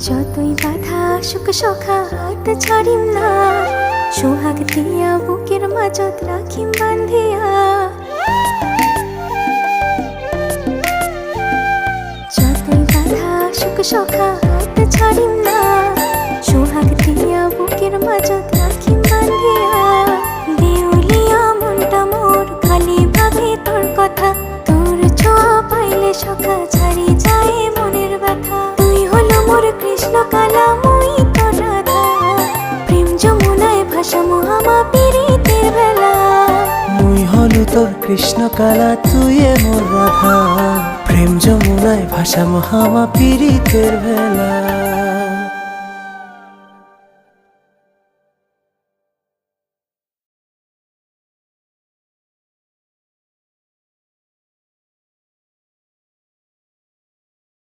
যতই বাধা আসুক সখা হাত ছাড়িম না, সোহাগ দিয়া বুকের মাঝত রাখিম বান্ধিয়া। যতই বাধা আসুক সখা হাত ছাড়িম না, সোহাগ দিয়া বুকের মাঝত রাখিম বান্ধিয়া। দেউলিয়া মনটা মোর খালি ভাবে তোর কথা, তোর ছোঁয়া পাইলে সখা ছাড়ি যায় মনের ব্যথা। তুই হলো মোর কৃষ্ণ কালা, মুই তোর রাধা, প্রেম যমুনায় ভাসামো আমা পীড়িতের বেলা। মুই হলো তোর কৃষ্ণ কালা, তুই মোর রাধা, প্রেম যমুনায় ভাসামো হামা পীড়িতের বেলা।